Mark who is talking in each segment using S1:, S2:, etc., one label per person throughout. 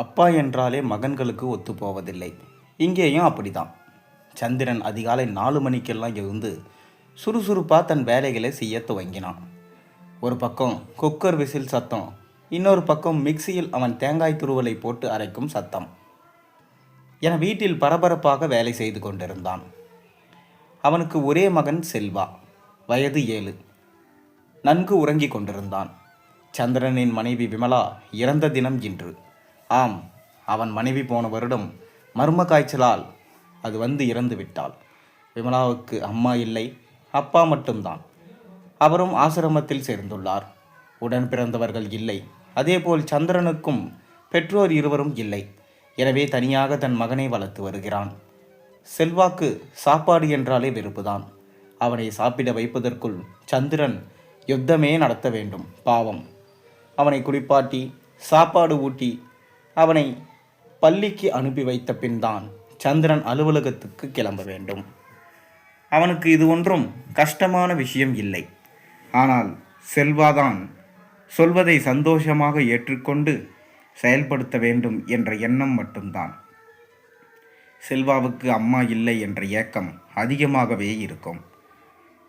S1: அப்பா என்றாலே மகன்களுக்கு ஒத்துப்போவதில்லை. இங்கேயும் அப்படிதான். சந்திரன் அதிகாலை 4 மணிக்கெல்லாம் எழுந்து சுறுசுறுப்பாக தன் வேலைகளை செய்ய துவங்கினான். ஒரு பக்கம் குக்கர் விசில் சத்தம், இன்னொரு பக்கம் மிக்சியில் அவன் தேங்காய் துருவலை போட்டு அரைக்கும் சத்தம் என வீட்டில் பரபரப்பாக வேலை செய்து கொண்டிருந்தான். அவனுக்கு ஒரே மகன் செல்வா, வயது 7, நன்கு உறங்கிக் கொண்டிருந்தான். சந்திரனின் மனைவி விமலா இறந்த தினம் இன்று. ஆம், அவன் மனைவி போன வருடம் மர்ம காய்ச்சலால் அது வந்து இறந்து விட்டாள். விமலாவுக்கு அம்மா இல்லை, அப்பா மட்டும்தான். அவரும் ஆசிரமத்தில் சேர்ந்துள்ளார். உடன் பிறந்தவர்கள் இல்லை. அதேபோல் சந்திரனுக்கும் பெற்றோர் இருவரும் இல்லை. எனவே தனியாக தன் மகனை வளர்த்து வருகிறான். செல்வாக்கு சாப்பாடு என்றாலே வெறுப்புதான். அவனை சாப்பிட வைப்பதற்குள் சந்திரன் யுத்தமே நடத்த வேண்டும். பாவம், அவனை குளிப்பாட்டி சாப்பாடு ஊட்டி அவனை பள்ளிக்கு அனுப்பி வைத்த பின் தான் சந்திரன் அலுவலகத்துக்கு கிளம்ப வேண்டும். அவனுக்கு இது ஒன்றும் கஷ்டமான விஷயம் இல்லை. ஆனால் செல்வாதான் சொல்வதை சந்தோஷமாக ஏற்றுக்கொண்டு செயல்படுத்த வேண்டும் என்ற எண்ணம் மட்டும்தான். செல்வாவுக்கு அம்மா இல்லை என்ற ஏக்கம் அதிகமாகவே இருக்கும்.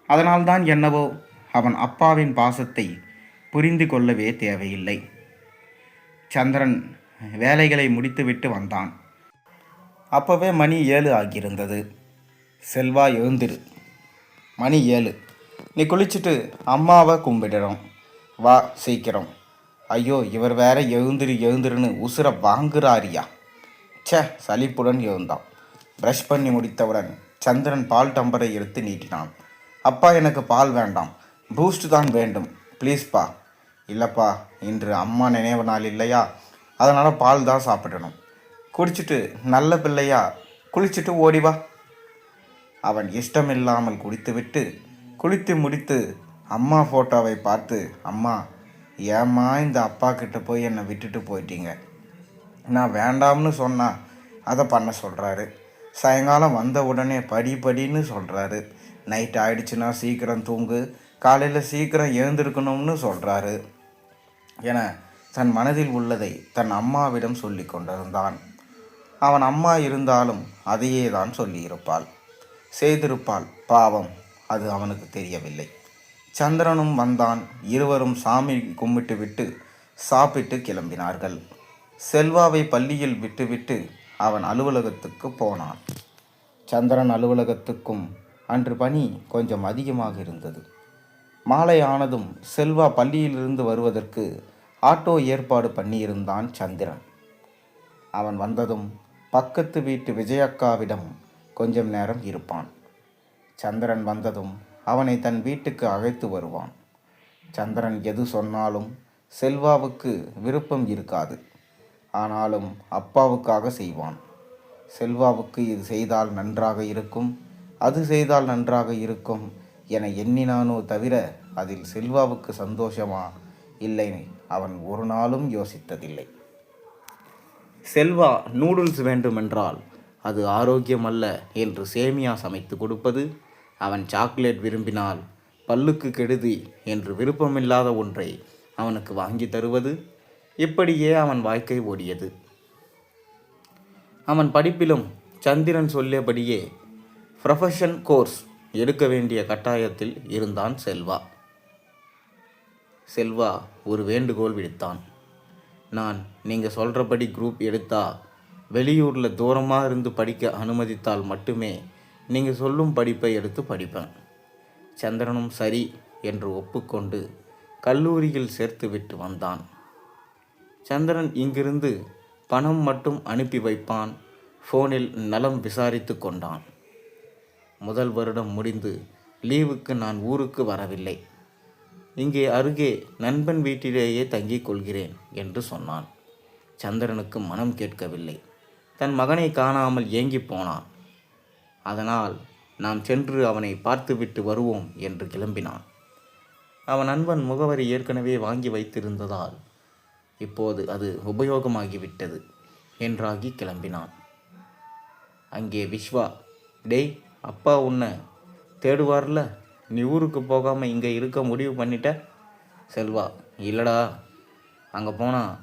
S1: அதனால்தான் என்னவோ அவன் அப்பாவின் பாசத்தை புரிந்து கொள்ளவே தேவையில்லை. சந்திரன் வேலைகளை முடித்துவிட்டு வந்தான். அப்போவே மணி 7 ஆகியிருந்தது. செல்வா, எழுந்திரு, மணி 7, நீ குளிச்சுட்டு அம்மாவை கும்பிடுறோம், வா சீக்கிரம். ஐயோ, இவர் வேற எழுந்திருன்னு உசுரை வாங்குறாரியா. ச்சே, சலிப்புடன் எழுந்தான். ப்ரஷ் பண்ணி முடித்தவுடன் சந்திரன் பால் டம்பரை எடுத்து நீட்டினான். அப்பா, எனக்கு பால் வேண்டாம், பூஸ்ட் தான் வேண்டும், ப்ளீஸ்ப்பா. இல்லைப்பா, இன்று அம்மா நினைவு நாள் இல்லையா, அதனால் பால் தான் சாப்பிடணும். குடிச்சிட்டு நல்ல பிள்ளையா குளிச்சுட்டு ஓடிவா. அவன் இஷ்டமில்லாமல் குடித்துவிட்டு குளித்து முடித்து அம்மா ஃபோட்டோவை பார்த்து, அம்மா, ஏம்மா இந்த அப்பா கிட்ட போய் என்னை விட்டுட்டு போயிட்டீங்க? நான் வேண்டாம்னு சொன்னால் அதை பண்ண சொல்கிறாரு. சாயங்காலம் வந்த உடனே படின்னு சொல்கிறாரு. நைட் ஆயிடுச்சுன்னா சீக்கிரம் தூங்கு, காலையில் சீக்கிரம் எழுந்திருக்கணும்னு சொல்கிறாரு என தன் மனதில் உள்ளதை தன் அம்மாவிடம் சொல்லி கொண்டிருந்தான். அவன் அம்மா இருந்தாலும் அதையே தான் சொல்லியிருப்பாள், செய்திருப்பாள். பாவம், அது அவனுக்கு தெரியவில்லை. சந்திரனும் வந்தான். இருவரும் சாமி கும்பிட்டு விட்டு சாப்பிட்டு கிளம்பினார்கள். செல்வாவை பள்ளியில் விட்டுவிட்டு அவன் அலுவலகத்துக்கு போனான். சந்திரன் அலுவலகத்துக்கும் அன்று பணி கொஞ்சம் அதிகமாக இருந்தது. மாலை ஆனதும் செல்வா பள்ளியிலிருந்து வருவதற்கு ஆட்டோ ஏற்பாடு பண்ணியிருந்தான் சந்திரன். அவன் வந்ததும் பக்கத்து வீட்டு விஜயக்காவிடம் கொஞ்சம் நேரம் இருப்பான். சந்திரன் வந்ததும் அவனை தன் வீட்டுக்கு அழைத்து வருவான். சந்திரன் எது சொன்னாலும் செல்வாவுக்கு விருப்பம் இருக்காது. ஆனாலும் அப்பாவுக்காக செய்வான். செல்வாவுக்கு இது செய்தால் நன்றாக இருக்கும், அது செய்தால் நன்றாக இருக்கும் என எண்ணினானோ தவிர அதில் செல்வாவுக்கு சந்தோஷமா இல்லை அவன் ஒரு நாளும் யோசித்ததில்லை. செல்வா நூடுல்ஸ் வேண்டுமென்றால் அது ஆரோக்கியம் அல்ல என்று சேமியா சமைத்து கொடுப்பது, அவன் சாக்லேட் விரும்பினால் பல்லுக்கு கெடுதி என்று விருப்பமில்லாத ஒன்றை அவனுக்கு வாங்கி தருவது, இப்படியே அவன் வாழ்க்கை ஓடியது. அவன் படிப்பிலும் சந்திரன் சொல்லியபடியே ப்ரொஃபஷன் கோர்ஸ் எடுக்க வேண்டிய கட்டாயத்தில் இருந்தான் செல்வா. செல்வா ஒரு வேண்டுகோள் விடுத்தான். நான் நீங்கள் சொல்கிறபடி குரூப் எடுத்தா வெளியூரில் தூரமாக இருந்து படிக்க அனுமதித்தால் மட்டுமே நீங்கள் சொல்லும் படிப்பை எடுத்து படிப்பேன். சந்திரனும் சரி என்று ஒப்புக்கொண்டு கல்லூரியில் சேர்த்து விட்டு வந்தான். சந்திரன் இங்கிருந்து பணம் மட்டும் அனுப்பி வைப்பான். ஃபோனில் நலம் விசாரித்து கொண்டான். முதல் வருடம் முடிந்து லீவுக்கு நான் ஊருக்கு வரவில்லை, இங்கே அருகே நண்பன் வீட்டிலேயே தங்கிக் கொள்கிறேன் என்று சொன்னான். சந்திரனுக்கு மனம் கேட்கவில்லை. தன் மகனை காணாமல் ஏங்கி போனான். அதனால் நாம் சென்று அவனை பார்த்துவிட்டு வருவோம் என்று கிளம்பினான். அவன் நண்பன் முகவரி ஏற்கனவே வாங்கி வைத்திருந்ததால் இப்போது அது உபயோகமாகிவிட்டது என்றாகி கிளம்பினான். அங்கே விஸ்வா, டேய், அப்பா உன்னை தேடுவார்ல, நீ ஊருக்கு போகாமல் இங்கே இருக்க முடிவு பண்ணிட்ட? செல்வா, இல்லைடா, அங்கே போனால்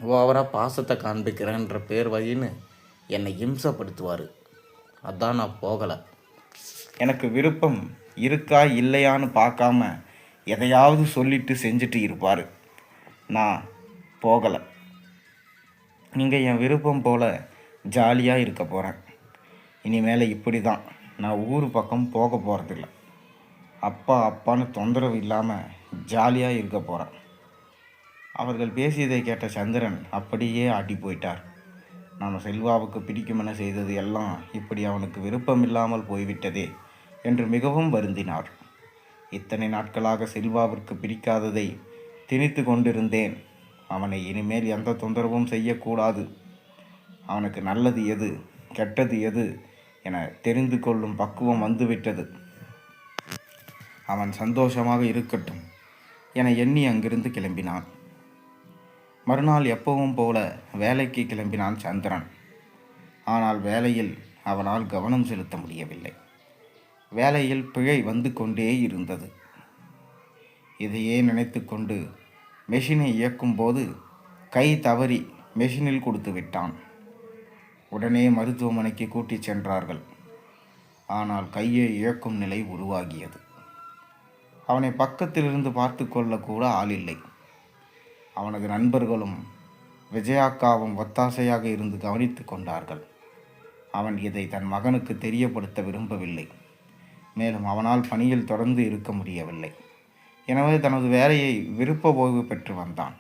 S2: ஓவராக பாசத்தை காண்பிக்கிறேன்ற பேர் வழின்னு என்னை இம்சப்படுத்துவார். அதான் நான் போகலை.
S1: எனக்கு விருப்பம் இருக்கா இல்லையான்னு பார்க்காம எதையாவது சொல்லிட்டு செஞ்சுட்டு இருப்பார். நான் போகலை. நீங்கள் என் விருப்பம் போல் ஜாலியாக இருக்க போகிறேன். இனிமேல் இப்படி தான். நான் ஊர் பக்கம் போக போகிறதில்ல. அப்பா அப்பான்னு தொந்தரவு இல்லாமல் ஜாலியாக இருக்க போகிறேன். அவர்கள் பேசியதை கேட்ட சந்திரன் அப்படியே ஆட்டி போயிட்டார். நாம் செல்வாவுக்கு பிடிக்குமென செய்தது எல்லாம் இப்படி அவனுக்கு விருப்பமில்லாமல் போய்விட்டதே என்று மிகவும் வருந்தினார். இத்தனை நாட்களாக செல்வாவிற்கு பிடிக்காததை திணித்து கொண்டிருந்தேன். அவனை இனிமேல் எந்த தொந்தரவும் செய்யக்கூடாது. அவனுக்கு நல்லது எது கெட்டது எது என தெரிந்து கொள்ளும் பக்குவம் வந்துவிட்டது. அவன் சந்தோஷமாக இருக்கட்டும் என எண்ணி அங்கிருந்து கிளம்பினான். மறுநாள் எப்பவும் போல வேலைக்கு கிளம்பினான் சந்திரன். ஆனால் வேலையில் அவனால் கவனம் செலுத்த முடியவில்லை. வேலையில் பிழை வந்து கொண்டே இருந்தது. இதையே நினைத்து கொண்டு மெஷினை இயக்கும்போது கை தவறி மெஷினில் கொடுத்து விட்டான். உடனே மருத்துவமனைக்கு கூட்டிச் சென்றார்கள். ஆனால் கையை இயக்கும் நிலை உருவாகியது. அவனை பக்கத்திலிருந்து பார்த்து கொள்ளக்கூட ஆள் இல்லை. அவனது நண்பர்களும் விஜயாக்காவும் ஒத்தாசையாக இருந்து கவனித்து கொண்டார்கள். அவன் இதை தன் மகனுக்கு தெரியப்படுத்த விரும்பவில்லை. மேலும் அவனால் பணியில் தொடர்ந்து இருக்க முடியவில்லை. எனவே தனது வேலையை விருப்ப ஓய்வு பெற்று வந்தான்.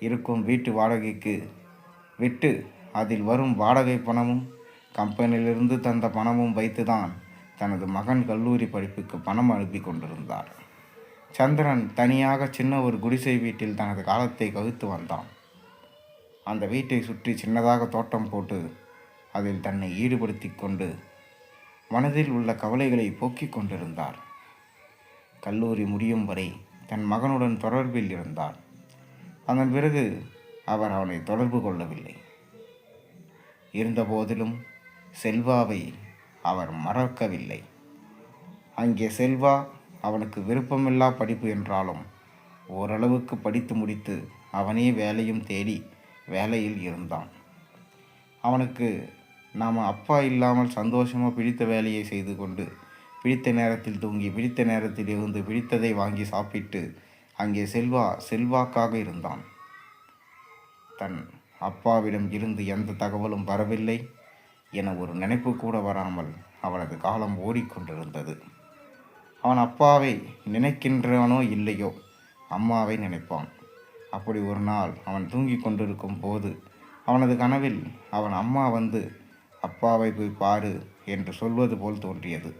S1: இருக்கும் வீட்டு வாடகைக்கு விட்டு அதில் வரும் வாடகை பணமும் கம்பெனியிலிருந்து தந்த பணமும் வைத்துதான் தனது மகன் கல்லூரி படிப்புக்கு பணம் அனுப்பி கொண்டிருந்தார். சந்திரன் தனியாக சின்ன ஒரு குடிசை வீட்டில் தனது காலத்தை கழித்து வந்தான். அந்த வீட்டை சுற்றி சின்னதாக தோட்டம் போட்டு அதில் தன்னை ஈடுபடுத்தி கொண்டு மனதில் உள்ள கவலைகளை போக்கிக் கொண்டிருந்தார். கல்லூரி முடியும் வரை தன் மகனுடன் தொடர்பில் இருந்தார். அதன் பிறகு அவர் அவனை தொடர்பு கொள்ளவில்லை. இருந்தபோதிலும் செல்வாவை அவர் மறக்கவில்லை. அங்கே செல்வா அவனுக்கு விருப்பமில்லா படிப்பு என்றாலும் ஓரளவுக்கு படித்து முடித்து அவனே வேலையும் தேடி வேலையில் இருந்தான். அவனுக்கு நாம் அப்பா இல்லாமல் சந்தோஷமாக பிடித்த வேலையை செய்து கொண்டு பிடித்த நேரத்தில் தூங்கி பிடித்த நேரத்தில் இருந்து பிடித்ததை வாங்கி சாப்பிட்டு அங்கே செல்வாக்காக இருந்தான். தன் அப்பாவிடம் இருந்து எந்த தகவலும் வரவில்லை என ஒரு நினைப்பு கூட வராமல் அவனது காலம் ஓடிக்கொண்டிருந்தது. அவன் அப்பாவை நினைக்கின்றவனோ இல்லையோ அம்மாவை நினைப்பான். அப்படி ஒரு நாள் அவன் தூங்கி கொண்டிருக்கும் போது அவனது கனவில் அவன் அம்மா வந்து அப்பாவை போய் பாரு என்று சொல்வது போல் தோன்றியது.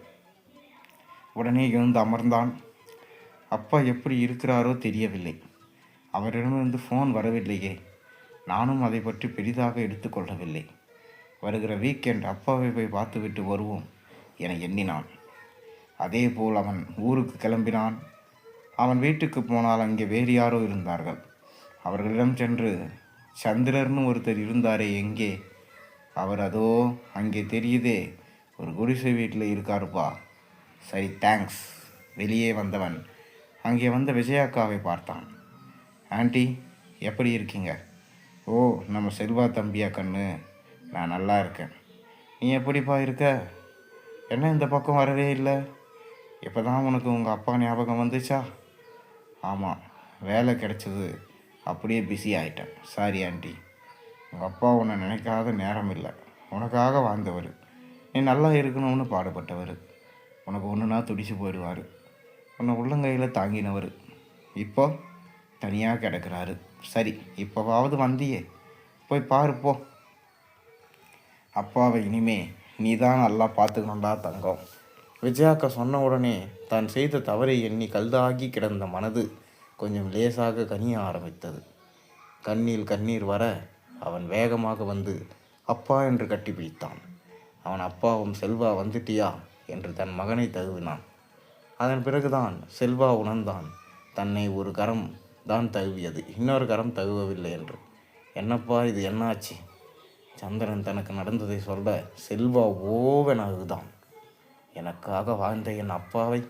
S1: உடனே எழுந்து அமர்ந்தான். அப்பா எப்படி இருக்கிறாரோ தெரியவில்லை. அவரிடமிருந்து ஃபோன் வரவில்லையே. நானும் அதை பற்றி பெரிதாக எடுத்துக்கொள்ளவில்லை. வருகிற வீக்கெண்ட் அப்பாவை போய் பார்த்துவிட்டு வருவோம் என எண்ணினான். அதேபோல் அவன் ஊருக்கு கிளம்பினான். அவன் வீட்டுக்கு போனால் அங்கே வேறு யாரோ இருந்தார்கள். அவர்களிடம் சென்று சந்திரர்னு ஒருத்தர் இருந்தாரே எங்கே? அவர் அதோ அங்கே தெரியுதே, ஒரு குடிசை வீட்டில் இருக்காருப்பா. சரி தேங்க்ஸ். வெளியே வந்தவன் அங்கே வந்த விஜயாக்காவை பார்த்தான். ஆண்டி எப்படி இருக்கீங்க? ஓ, நம்ம செல்வா தம்பியா கண்ணு, நான் நல்லா இருக்கேன். நீ எப்படிப்பா இருக்க? என்ன இந்த பக்கம் வரவே இல்லை? இப்போ தான் உனக்கு உங்கள் அப்பா ஞாபகம் வந்துச்சா? ஆமாம், வேலை கிடைச்சது, அப்படியே பிஸி ஆகிட்டேன். Sorry aunty. உங்கள் அப்பா உன்னை நினைக்காத நேரம் இல்லை. உனக்காக வாழ்ந்தவர். நீ நல்லா இருக்கணும்னு பாடுபட்டவர். உனக்கு ஒன்றுனா துடிச்சு போயிடுவார். உன்னை உள்ளங்கையில் தாங்கினவர். இப்போ தனியாக கிடக்கிறாரு. சரி, இப்போவாவது வந்தியே, போய் பாருப்போ. அப்பாவை இனிமே நீ தான் நல்லா பார்த்துக்கணுண்டா தங்கம். விஜயாக்கா சொன்ன உடனே தான் செய்த தவறை எண்ணி கல்தாகி கிடந்த மனது கொஞ்சம் லேசாக கனிய ஆரம்பித்தது. கண்ணில் கண்ணீர் வர அவன் வேகமாக வந்து அப்பா என்று கட்டி பிடித்தான். அவன் அப்பாவும் செல்வா வந்துட்டியா என்று தன் மகனை தழுவினான். அதன் பிறகுதான் செல்வா உணர்ந்தான் தன்னை ஒரு கரம் தான் தழுவியது, இன்னொரு கரம் தழுவவில்லை என்று. என்னப்பா இது, என்னாச்சு? சந்திரன் தனக்கு நடந்ததை சொல்ல செல்வா ஓவெனகுதான். எனக்காக வாழ்ந்த என் அப்பாவை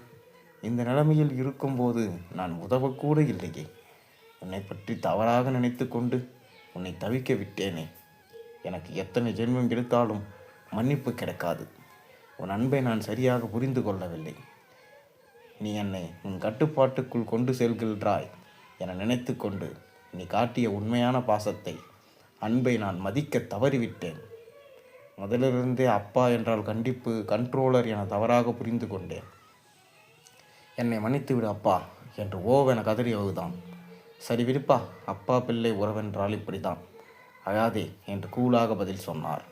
S1: இந்த நிலைமையில் இருக்கும்போது நான் உதவக்கூட இல்லையே. உன்னை பற்றி தவறாக நினைத்து கொண்டு
S2: உன்னை தவிக்க விட்டேனே. எனக்கு எத்தனை ஜென்மம் எடுத்தாலும் மன்னிப்பு கிடைக்காது. உன் அன்பை நான் சரியாக புரிந்து கொள்ளவில்லை. நீ என்னை உன் கட்டுப்பாட்டுக்குள் கொண்டு செல்கின்றாய் என நினைத்து கொண்டு நீ காட்டிய உண்மையான பாசத்தை, அன்பை நான் மதிக்க தவறிவிட்டேன். முதலிலிருந்தே அப்பா என்றால் கண்டிப்பு, கண்ட்ரோலர் என தவறாக புரிந்து கொண்டேன். என்னை மன்னித்து விடு அப்பா என்று ஓவென கதறியவுதான். சரி விடுப்பா, அப்பா பிள்ளை உறவென்றால் இப்படிதான், அழாதே என்று கூலாக பதில் சொன்னார்.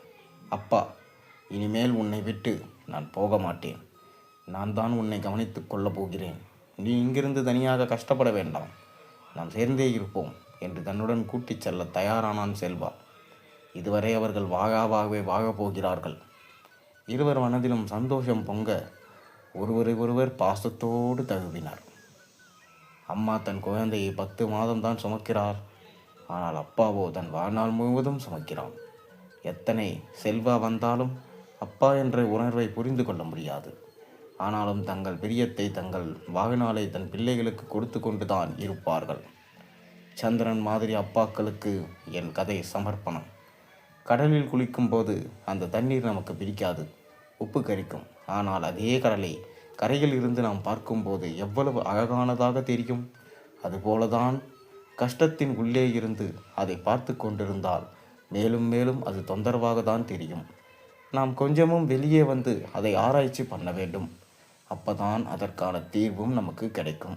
S2: அப்பா, இனிமேல் உன்னை விட்டு நான் போக மாட்டேன். நான் தான் உன்னை கவனித்து கொள்ளப் போகிறேன். நீ இங்கிருந்து தனியாக கஷ்டப்பட வேண்டாம், நாம் சேர்ந்தே இருப்போம் என்று தன்னுடன் கூட்டிச் செல்ல தயாரானான் செல்வா. இதுவரை அவர்கள் வாழாவாகவே வாழப் போகிறார்கள். இருவர் மனதிலும் சந்தோஷம் பொங்க ஒருவரை ஒருவர் பாசத்தோடு தழுவினார். அம்மா தன் குழந்தையை 10 மாதம்தான் சுமக்கிறார். ஆனால் அப்பாவோ தன் வாழ்நாள் முழுவதும் சுமக்கிறான். எத்தனை செல்வா வந்தாலும் அப்பா என்ற உணர்வை புரிந்து கொள்ள முடியாது. ஆனாலும் தங்கள் பிரியத்தை, தங்கள் வாழ்நாளை தன் பிள்ளைகளுக்கு கொடுத்து கொண்டுதான் இருப்பார்கள். சந்திரன் மாதிரி அப்பாக்களுக்கு என் கதை சமர்ப்பணம். கடலில் குளிக்கும்போது அந்த தண்ணீர் நமக்கு பிடிக்காது, உப்பு கரிக்கும். ஆனால் அதே கடலை கரையில் இருந்து நாம் பார்க்கும்போது எவ்வளவு அழகானதாக தெரியும். அதுபோலதான் கஷ்டத்தின் உள்ளே இருந்து அதை பார்த்து கொண்டிருந்தால் மேலும் மேலும் அது தொந்தரவாக தான் தெரியும். நாம் கொஞ்சமும் வெளியே வந்து அதை ஆராய்ச்சி பண்ண வேண்டும். அப்போதான் அதற்கான தீர்வும் நமக்கு கிடைக்கும்.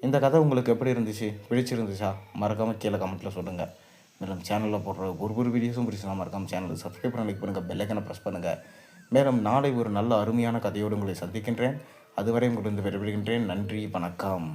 S2: இந்த கதை உங்களுக்கு எப்படி இருந்துச்சு? பிடிச்சிருந்துச்சா? மறக்காமல் கீழே கமெண்ட்டில் சொல்லுங்கள். மேலும் சேனலில் போடுற ஒரு வீடியோஸும் பிடிச்சினா மறக்காமல் சேனலுக்கு சப்ஸ்கிரைப் பண்ண, லைக் பண்ணுங்கள், பெல் ஐக்கனை ப்ரெஸ் பண்ணுங்கள். மேலும் நாளை ஒரு நல்ல அருமையான கதையோடு உங்களை சந்திக்கின்றேன். அதுவரை உங்களிடம் விடைபெறுகின்றேன். நன்றி, வணக்கம்.